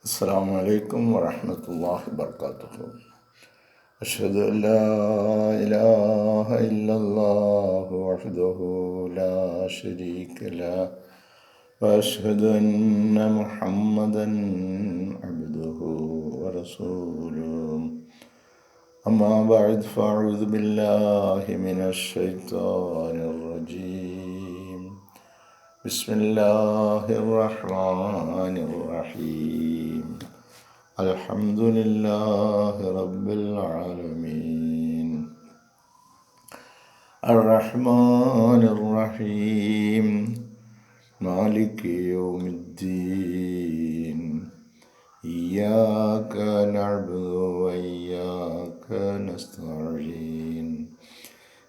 السلام عليكم ورحمة الله وبركاته. أشهد أن لا إله إلا الله وحده لا شريك له وأشهد أن محمدا عبده ورسوله. أما بعد فأعوذ بالله من الشيطان الرجيم. بسم الله الرحمن الرحيم. الحمد لله رب العالمين الرحمن الرحيم مالك يوم الدين إياك نعبد وإياك نستعين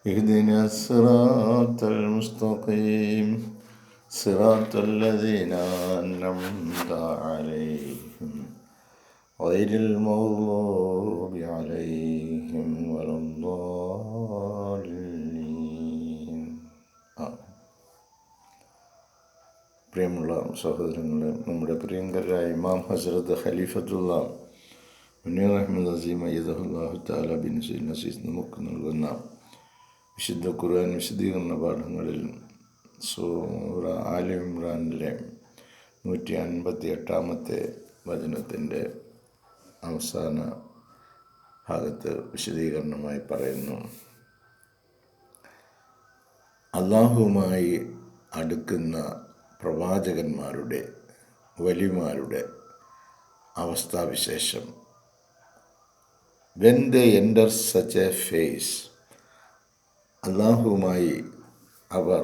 اهدنا الصراط المستقيم صراط الذين أنعمت عليهم غير المغضوب عليهم ولا الضالين. പ്രിയമുള്ള സഹോദരങ്ങളെ, നമ്മുടെ പ്രിയങ്കരായ ഇമാം ഹസ്രത്ത് ഖലീഫത്തുള്ള മുനീർ അഹമ്മദ് അസീം അയ്യദഹുല്ലാഹു തആല ബിൻ സയ്യിദ് നസീസ് നമുക്ക് നൽകുന്ന വിശുദ്ധ ഖുർആൻ വിശദീകരണ പാഠങ്ങളിൽ സൂറ ആല ഇമ്രാനിലെ 158 വചനത്തിൻ്റെ അവസാന ഭാഗത്ത് വിശദീകരണമായി പറയുന്നു: അല്ലാഹുവുമായി അടുക്കുന്ന പ്രവാചകന്മാരുടെ വലിമാരുടെ അവസ്ഥാവിശേഷം. When they enter such a phase, അല്ലാഹുവുമായി അവർ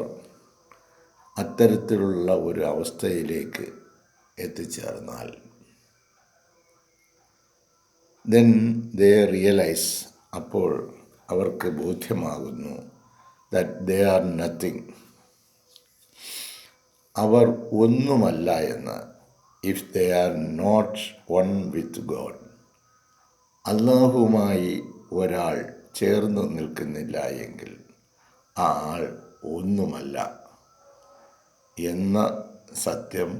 അത്തരത്തിലുള്ള ഒരു അവസ്ഥയിലേക്ക് എത്തിച്ചേർന്നാൽ, ദെൻ ദേ റിയലൈസ്, അപ്പോൾ അവർക്ക് ബോധ്യമാകുന്നു, ദാറ്റ് ദേ ആർ നത്തിങ്, അവർ ഒന്നുമല്ല എന്ന്. If they are not one with God, അല്ലാഹുവുമായി ഒരാൾ ചേർന്ന് നിൽക്കുന്നില്ല എങ്കിൽ ആ ആൾ ഒന്നുമല്ല എന്ന സത്യം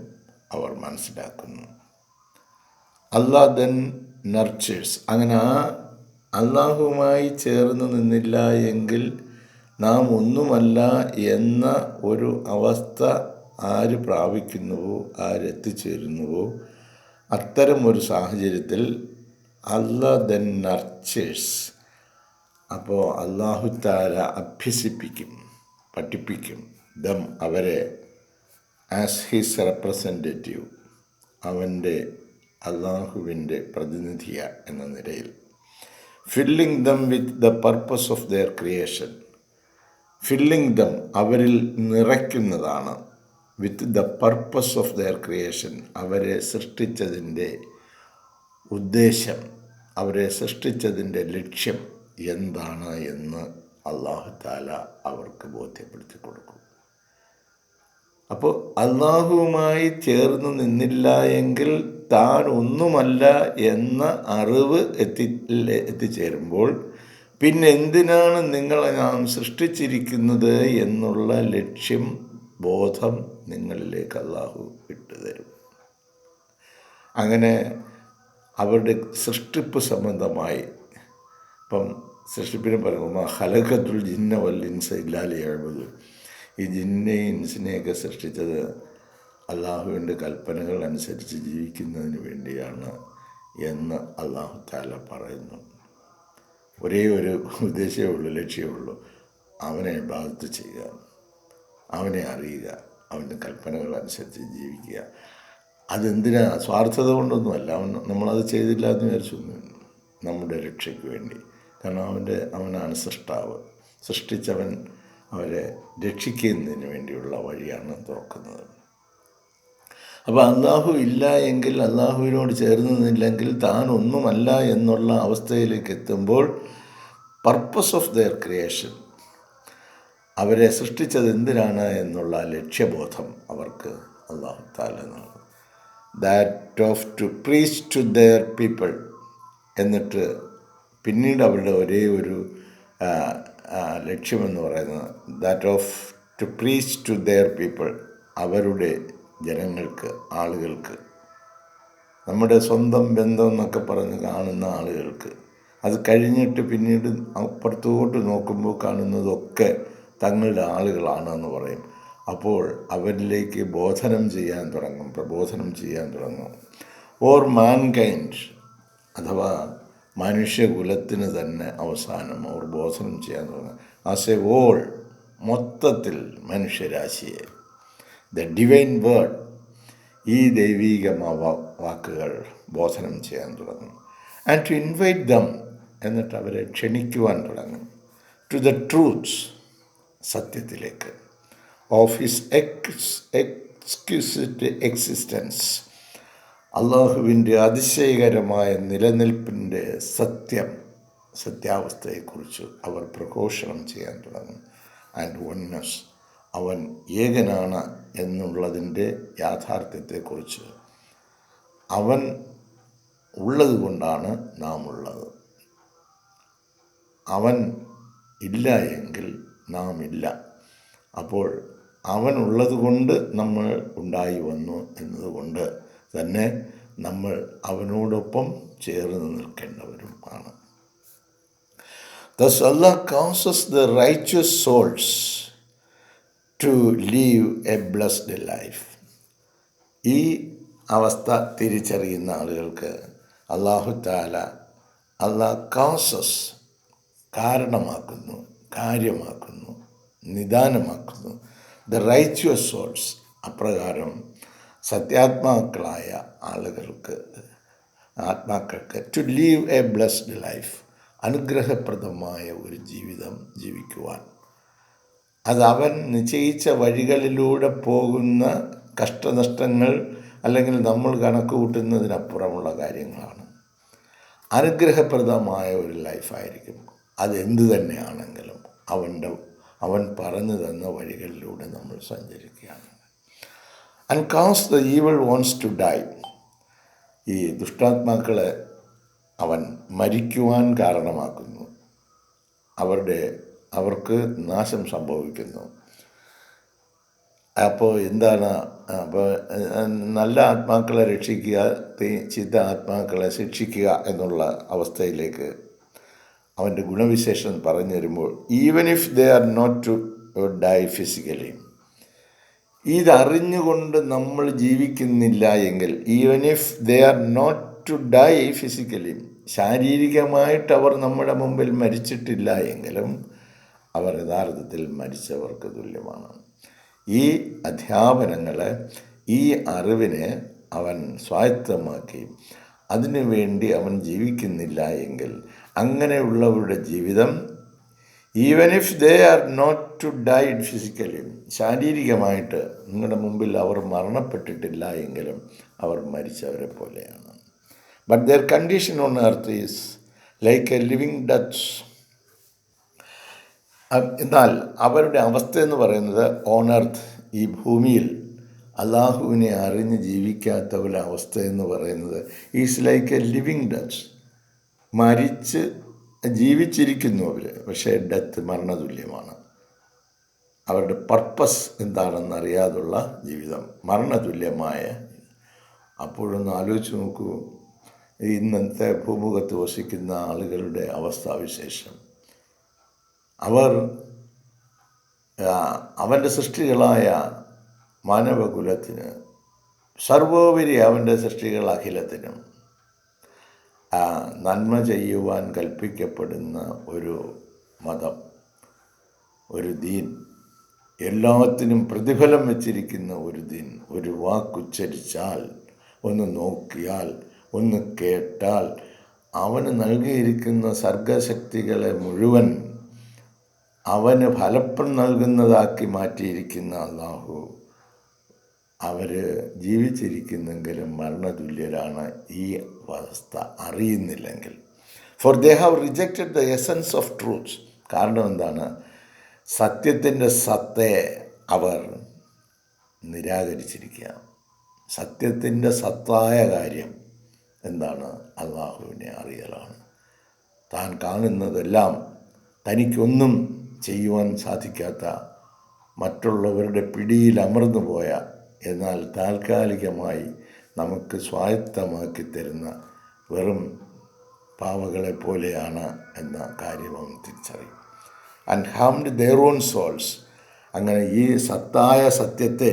അവർ മനസ്സിലാക്കുന്നു. അല്ലാഹ് ദെൻ നർച്ചേഴ്സ്, അങ്ങനെ ആ അല്ലാഹുവുമായി ചേർന്ന് നിന്നില്ല എങ്കിൽ നാം ഒന്നുമല്ല എന്ന ഒരു അവസ്ഥ ആര് പ്രാപിക്കുന്നുവോ, ആരെത്തിച്ചേരുന്നുവോ, അത്തരം ഒരു സാഹചര്യത്തിൽ അല്ലാഹ് ദെൻ നർച്ചേഴ്സ്, അപ്പോൾ അല്ലാഹു തആല അഭ്യസിപ്പിക്കും, പഠിപ്പിക്കും ദം അവരെ, ആസ് ഹിസ് റെപ്രസെൻറ്റേറ്റീവ്, അവൻ്റെ അല്ലാഹുവിൻ്റെ പ്രതിനിധിയ എന്ന നിലയിൽ. Filling them with the purpose of their creation, filling them അവരിൽ നിറയ്ക്കുന്നതാണ്, with the purpose of their creation അവരെ സൃഷ്ടിച്ചതിൻ്റെ ഉദ്ദേശം, അവരെ സൃഷ്ടിച്ചതിൻ്റെ ലക്ഷ്യം എന്താണ് എന്ന് അല്ലാഹു തആല അവർക്ക് ബോധ്യപ്പെടുത്തി കൊടുക്കും. അപ്പോൾ അല്ലാഹുവുമായി ചേർന്ന് നിന്നില്ല എങ്കിൽ താൻ ഒന്നുമല്ല എന്ന അറിവ് എത്തിച്ചേരുമ്പോൾ പിന്നെ എന്തിനാണ് നിങ്ങളെ നാം സൃഷ്ടിച്ചിരിക്കുന്നത് എന്നുള്ള ലക്ഷ്യം, ബോധം നിങ്ങളിലേക്ക് അല്ലാഹു ഇട്ടുതരും. അങ്ങനെ അവരുടെ സൃഷ്ടിപ്പ് സംബന്ധമായി, ഇപ്പം സൃഷ്ടിപ്പിനെ പറയുമ്പോൾ ഖലഖത്തുൽ ജിന്ന വൽ ഇൻസ ഇല്ലാ ലിയഅ്ബുദൂൻ, ഈ ജിന്നെയും ഇൻസിനെയൊക്കെ സൃഷ്ടിച്ചത് അല്ലാഹുവിൻ്റെ കൽപ്പനകൾ അനുസരിച്ച് ജീവിക്കുന്നതിന് വേണ്ടിയാണ് എന്ന് അല്ലാഹു തആല പറയുന്നു. ഒരേ ഒരു ഉദ്ദേശമേ ഉള്ളൂ, ലക്ഷ്യമേ ഉള്ളൂ, അവനെ ഇബാദത്ത് ചെയ്യുക, അവനെ അറിയുക, അവൻ്റെ കൽപ്പനകൾ അനുസരിച്ച് ജീവിക്കുക. അതെന്തിനാ? സ്വാർത്ഥത കൊണ്ടൊന്നുമല്ല, നമ്മളത് ചെയ്തില്ല എന്ന് വിചാരിച്ചൊന്നും, നമ്മുടെ രക്ഷയ്ക്ക് വേണ്ടി. കാരണം അവനാണ് സൃഷ്ടാവ്, സൃഷ്ടിച്ചവൻ അവരെ രക്ഷിക്കുന്നതിന് വേണ്ടിയുള്ള വഴിയാണ് തുറക്കുന്നത്. അപ്പോൾ അല്ലാഹു ഇല്ല എങ്കിൽ, അല്ലാഹുവിനോട് ചേർന്ന് നിന്നില്ലെങ്കിൽ താൻ ഒന്നുമല്ല എന്നുള്ള അവസ്ഥയിലേക്ക് എത്തുമ്പോൾ പർപ്പസ് ഓഫ് ദെയർ ക്രിയേഷൻ, അവരെ സൃഷ്ടിച്ചത് എന്തിനാണ് എന്നുള്ള ലക്ഷ്യബോധം അവർക്ക് അല്ലാഹു തആല നൽകും. That of to preach to their people, എന്നിട്ട് പിന്നീട് അവരുടെ ഒരേ ഒരു ലക്ഷ്യമെന്ന് പറയുന്നത് that of to preach to their people, അവരുടെ ജനങ്ങൾക്ക്, ആളുകൾക്ക് നമ്മുടെ സ്വന്തം ബന്ധം എന്നൊക്കെ പറഞ്ഞ് കാണുന്ന ആളുകൾക്ക് അത് കഴിഞ്ഞിട്ട് പിന്നീട് അപ്പുറത്തോട്ട് നോക്കുമ്പോൾ കാണുന്നതൊക്കെ തങ്ങളുടെ ആളുകളാണെന്ന് പറയും. അപ്പോൾ അവരിലേക്ക് പ്രബോധനം ചെയ്യാൻ തുടങ്ങും. ഓർ മാൻകൈൻഡ് അഥവാ മനുഷ്യകുലത്തിന് തന്നെ അവസാനം അവർ ബോധനം ചെയ്യാൻ തുടങ്ങും. ആസ് എ വോൾ, മൊത്തത്തിൽ മനുഷ്യരാശിയെ, ദ ഡിവൈൻ വേർഡ്, ഈ ദൈവീക വാക്കുകൾ ബോധനം ചെയ്യാൻ തുടങ്ങും. ആൻഡ് ടു ഇൻവൈറ്റ് ദം, എന്നിട്ട് അവരെ ക്ഷണിക്കുവാൻ തുടങ്ങും. ടു ദ ട്രൂത്ത്സ്, സത്യത്തിലേക്ക്. ഓഫ് ഹിസ് എക്സ്ക്യൂസിറ്റ് എക്സിസ്റ്റൻസ്, അള്ളാഹുവിൻ്റെ അതിശയകരമായ നിലനിൽപ്പിൻ്റെ സത്യാവസ്ഥയെക്കുറിച്ച് അവർ പ്രഘോഷണം ചെയ്യാൻ തുടങ്ങും. ആൻഡ് വൺനെസ്, അവൻ ഏകനാണ് എന്നുള്ളതിൻ്റെ യാഥാർത്ഥ്യത്തെക്കുറിച്ച്. അവൻ ഉള്ളത് കൊണ്ടാണ് നാം ഉള്ളത്. അവൻ ഇല്ല എങ്കിൽ നാം ഇല്ല. അപ്പോൾ അവൻ ഉള്ളത് കൊണ്ട് നമ്മൾ ഉണ്ടായി വന്നു എന്നതുകൊണ്ട് തന്നെ നമ്മൾ അവനോടൊപ്പം ചേർന്ന് നിൽക്കേണ്ടവരുമാണ്. Thus Allah causes the righteous souls to live a blessed life. ഈ അവസ്ഥ തിരിച്ചറിയുന്ന ആളുകൾക്ക് അല്ലാഹു തആല കാസസ്, കാരണമാക്കുന്നു, കാര്യമാക്കുന്നു, നിദാനമാക്കുന്നു. ദ റൈച്വസ് സോൾസ്, അപ്രകാരം സത്യാത്മാക്കളായ ആത്മാക്കൾക്ക് to live a blessed life, അനുഗ്രഹപ്രദമായ ഒരു ജീവിതം ജീവിക്കുവാൻ. അത് അവൻ നിശ്ചയിച്ച വഴികളിലൂടെ പോകുന്ന കഷ്ടനഷ്ടങ്ങൾ അല്ലെങ്കിൽ നമ്മൾ കണക്ക് കൂട്ടുന്നതിനപ്പുറമുള്ള കാര്യങ്ങളാണ്. അനുഗ്രഹപ്രദമായ ഒരു ലൈഫായിരിക്കും. അതെന്തു തന്നെയാണെങ്കിലും അവൻ പറഞ്ഞു തന്ന വഴികളിലൂടെ നമ്മൾ സഞ്ചരിക്കുകയാണ്. And cause the evil ones to die, ഈ ദുഷ്ടാത്മാക്കളെ അവൻ മരിക്കുവാൻ കാരണമാക്കുന്നു. അവർക്ക് നാശം സംഭവിക്കുന്നു. അപ്പോൾ എന്താണ്? അപ്പോൾ നല്ല ആത്മാക്കളെ രക്ഷിക്കുക, ചീത്ത ആത്മാക്കളെ ശിക്ഷിക്കുക എന്നുള്ള അവസ്ഥയിലേക്ക് അവൻ്റെ ഗുണവിശേഷം പറഞ്ഞു തരുമ്പോൾ, even if they are not to die physically, ഇതറിഞ്ഞുകൊണ്ട് നമ്മൾ ജീവിക്കുന്നില്ല എങ്കിൽ, even if they are not to die physically, ശാരീരികമായിട്ട് അവർ നമ്മുടെ മുമ്പിൽ മരിച്ചിട്ടില്ല എങ്കിലും അവർ യഥാർത്ഥത്തിൽ മരിച്ചവർക്ക് തുല്യമാണ്. ഈ അധ്യാപനങ്ങളെ, ഈ അറിവിനെ അവൻ സ്വായത്തമാക്കി അതിനുവേണ്ടി അവൻ ജീവിക്കുന്നില്ല എങ്കിൽ അങ്ങനെയുള്ളവരുടെ ജീവിതം, even if they are not to die physically, ശാരീരികമായിട്ട് നിങ്ങളുടെ മുമ്പിൽ അവർ മരണപ്പെട്ടിട്ടില്ല എങ്കിലും അവർ മരിച്ചവരെ പോലെയാണ്. But their condition on earth is like a living death. എന്നാൽ അവരുടെ അവസ്ഥ എന്ന് പറയുന്നത് ഓൺ എർത്ത്, ഈ ഭൂമിയിൽ അള്ളാഹുവിനെ അറിഞ്ഞ് ജീവിക്കാത്തവരുടെ അവസ്ഥ എന്ന് പറയുന്നത് is like a living death. മരിച്ച് ജീവിച്ചിരിക്കുന്നു അവർ, പക്ഷേ ഡെത്ത് മരണതുല്യമാണ്. അവരുടെ പർപ്പസ് എന്താണെന്നറിയാതുള്ള ജീവിതം, മരണതുല്യമായ. അപ്പോഴൊന്ന് ആലോചിച്ച് നോക്കൂ, ഇന്നത്തെ ഭൂമുഖത്ത് വസിക്കുന്ന ആളുകളുടെ അവസ്ഥാവിശേഷം. അവൻ്റെ സൃഷ്ടികളായ മാനവകുലത്തിന്, സർവോപരി അവൻ്റെ സൃഷ്ടികൾ അഖിലത്തിനും നന്മ ചെയ്യുവാൻ കൽപ്പിക്കപ്പെടുന്ന ഒരു മതം, ഒരു ദീൻ, എല്ലാത്തിനും പ്രതിഫലം വച്ചിരിക്കുന്ന ഒരു ദീൻ. ഒരു വാക്കുച്ചരിച്ചാൽ, ഒന്ന് നോക്കിയാൽ, ഒന്ന് കേട്ടാൽ അവന് നൽകിയിരിക്കുന്ന സർഗശക്തികളെ മുഴുവൻ അവന് ഫലപ്രം നൽകുന്നതാക്കി മാറ്റിയിരിക്കുന്ന അല്ലാഹു, അവർ ജീവിച്ചിരിക്കുന്നെങ്കിലും മരണതുല്യരാണ് ഈ അവസ്ഥ അറിയുന്നില്ലെങ്കിൽ. For they have rejected the essence of truth. കാരണം എന്താണ്? സത്യത്തിൻ്റെ സത്തയെ അവർ നിരാകരിച്ചിരിക്കുക. സത്യത്തിൻ്റെ സത്തായ കാര്യം എന്താണ്? അല്ലാഹുവിനെ അറിയലാണ്. താൻ കാണുന്നതെല്ലാം തനിക്കൊന്നും ചെയ്യുവാൻ സാധിക്കാത്ത, മറ്റുള്ളവരുടെ പിടിയിൽ അമർന്നു പോയ, എന്നാൽ താൽക്കാലികമായി നമുക്ക് സ്വായത്തമാക്കി തരുന്ന വെറും പാവകളെ പോലെയാണ് എന്ന കാര്യം അവൻ തിരിച്ചറിയും. And harmed their own souls. അങ്ങനെ ഈ സത്യത്തെ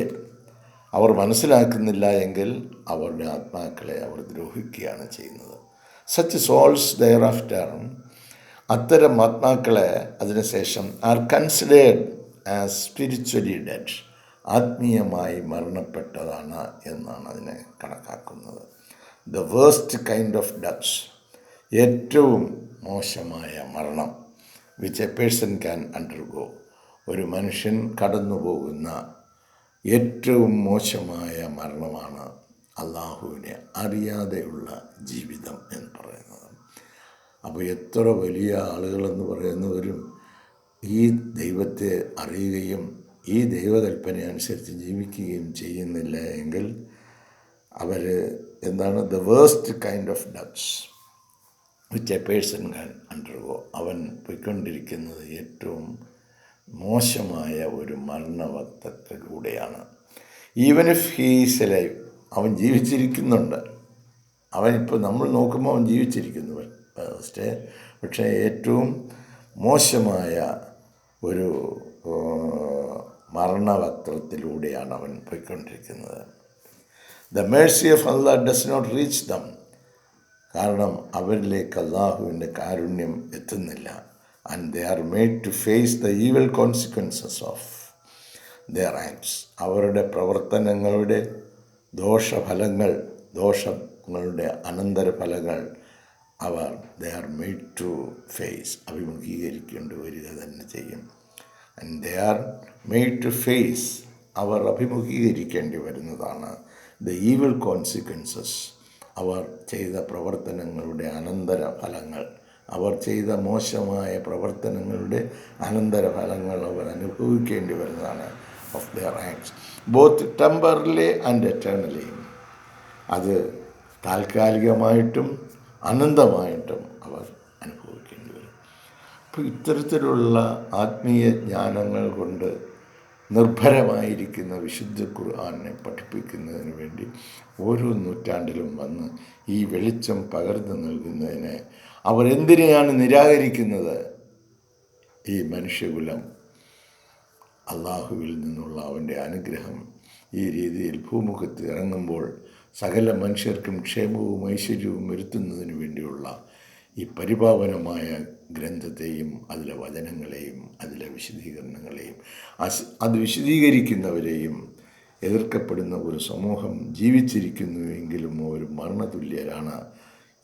അവർ മനസ്സിലാക്കുന്നില്ല എങ്കിൽ അവരുടെ ആത്മാക്കളെ അവർ ദ്രോഹിക്കുകയാണ് ചെയ്യുന്നത്. സച്ച് സോൾസ് ദെയർ ആഫ്റ്റർ, അത്തരം ആത്മാക്കളെ അതിനുശേഷം are considered as spiritually dead, ആത്മീയമായി മരണപ്പെട്ടതാണ് എന്നാണ് അതിനെ കണക്കാക്കുന്നത്. The worst kind of death, ഏറ്റവും മോശമായ മരണം which a person can undergo, ഒരു മനുഷ്യൻ കടന്നു പോകുന്ന ഏറ്റവും മോശമായ മരണമാണ് അള്ളാഹുവിനെ അറിയാതെയുള്ള ജീവിതം എന്ന് പറയുന്നത്. അപ്പോൾ എത്ര വലിയ ആളുകളെന്ന് പറയുന്നവരും ഈ ദൈവത്തെ അറിയുകയും ഈ ദൈവകൽപ്പന അനുസരിച്ച് ജീവിക്കുകയും ചെയ്യുന്നില്ല എങ്കിൽ അവർ എന്താണ് the worst kind of deaths which a person can undergo, അവൻ പോയിക്കൊണ്ടിരിക്കുന്നത് ഏറ്റവും മോശമായ ഒരു മരണവത്തത്തിലൂടെയാണ്. Even if he is alive, അവൻ ജീവിച്ചിരിക്കുന്നുണ്ട്, അവനിപ്പോൾ നമ്മൾ നോക്കുമ്പോൾ അവൻ ജീവിച്ചിരിക്കുന്നു പക്ഷേ ഏറ്റവും മോശമായ ഒരു മരണവക്രത്തിലൂടെയാണ് അവൻ പോയിക്കൊണ്ടിരിക്കുന്നത്. The mercy of Allah does not reach them, കാരണം അവരിലേക്ക് അള്ളാഹുവിൻ്റെ കാരുണ്യം എത്തുന്നില്ല. And they are made to face the evil consequences of their acts, അവരുടെ പ്രവർത്തനങ്ങളുടെ ദോഷങ്ങളുടെ അനന്തരഫലങ്ങൾ they are made to face, അഭിമുഖീകരിക്കേണ്ടി വരിക തന്നെ ചെയ്യും. And they are made to face, അവർ അഭിമുഖീകരിക്കേണ്ടി വരുന്നതാണ് ദ ഈവൽ കോൺസിക്വൻസസ്, അവർ ചെയ്ത പ്രവർത്തനങ്ങളുടെ അനന്തരഫലങ്ങൾ, അവർ ചെയ്ത മോശമായ പ്രവർത്തനങ്ങളുടെ അനന്തരഫലങ്ങൾ അവർ അനുഭവിക്കേണ്ടി വരുന്നതാണ് of their acts both temporally and eternally. അത് താൽക്കാലികമായിട്ടും അനന്തമായിട്ടും അവർ അനുഭവിക്കേണ്ടി വരും. അപ്പോൾ ഇത്തരത്തിലുള്ള ആത്മീയ ജ്ഞാനങ്ങൾ കൊണ്ട് നിർഭരമായിരിക്കുന്ന വിശുദ്ധ ഖുർആനെ പഠിപ്പിക്കുന്നതിന് വേണ്ടി ഓരോ നൂറ്റാണ്ടിലും വന്ന് ഈ വെളിച്ചം പകർന്നു നൽകുന്നതിനെ അവരെന്തിനെയാണ് നിരാകരിക്കുന്നത്? ഈ മനുഷ്യകുലം അള്ളാഹുവിൽ നിന്നുള്ള അവൻ്റെ അനുഗ്രഹം ഈ രീതിയിൽ ഭൂമുഖത്ത് ഇറങ്ങുമ്പോൾ സകല മനുഷ്യർക്കും ക്ഷേമവും ഐശ്വര്യവും വരുത്തുന്നതിന് വേണ്ടിയുള്ള ഈ പരിപാവനമായ ഗ്രന്ഥത്തെയും അതിലെ വചനങ്ങളെയും അതിലെ വിശദീകരണങ്ങളെയും അത് വിശദീകരിക്കുന്നവരെയും എതിർക്കപ്പെടുന്ന ഒരു സമൂഹം ജീവിച്ചിരിക്കുന്നുവെങ്കിലും ഒരു മരണതുല്യരാണ്.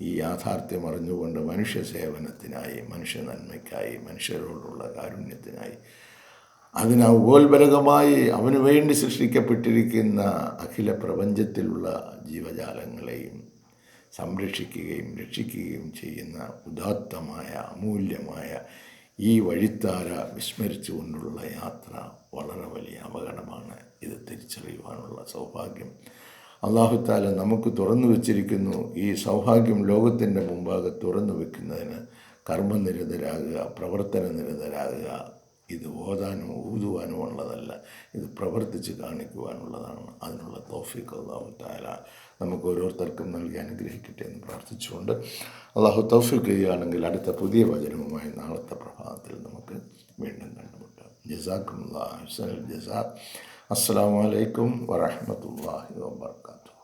ഈ യാഥാർത്ഥ്യം അറിഞ്ഞുകൊണ്ട് മനുഷ്യ സേവനത്തിനായി, മനുഷ്യ നന്മയ്ക്കായി, മനുഷ്യരോടുള്ള കാരുണ്യത്തിനായി, അതിനോൽബലകമായി അവന് വേണ്ടി സൃഷ്ടിക്കപ്പെട്ടിരിക്കുന്ന അഖില പ്രപഞ്ചത്തിലുള്ള ജീവജാലങ്ങളെയും സംരക്ഷിക്കുകയും രക്ഷിക്കുകയും ചെയ്യുന്ന ഉദാത്തമായ അമൂല്യമായ ഈ വഴിത്താര വിസ്മരിച്ചുകൊണ്ടുള്ള യാത്ര വളരെ വലിയ അപകടമാണ്. ഇത് തിരിച്ചറിയുവാനുള്ള സൗഭാഗ്യം അല്ലാഹു തആല നമുക്ക് തുറന്നു വച്ചിരിക്കുന്നു. ഈ സൗഭാഗ്യം ലോകത്തിൻ്റെ മുമ്പാകെ തുറന്നു വയ്ക്കുന്നതിന് കർമ്മനിരതരാകുക, പ്രവർത്തന നിരതരാകുക. ഇത് ഓതാനോ ഊതുവാനോ ഉള്ളതല്ല, ഇത് പ്രവർത്തിച്ച് കാണിക്കുവാനുള്ളതാണ്. അതിനുള്ള തൗഫീഖ് അല്ലാഹു തആല നമുക്ക് ഓരോരുത്തർക്കും നൽകി അനുഗ്രഹിക്കട്ടെ എന്ന് പ്രാർത്ഥിച്ചുകൊണ്ട് അല്ലാഹു തൗഫീഖ് ചെയ്യുകയാണെങ്കിൽ അടുത്ത പുതിയ വചനവുമായി നാളത്തെ പ്രഭാതത്തിൽ നമുക്ക് വീണ്ടും കണ്ടുമുട്ടാം. ജസാക്കുമുല്ലാഹ് ഹുസ്നൽ ജസാ. അസ്സലാമു അലൈക്കും വറഹ്മത്തുള്ളാഹി വബറകാതുഹു.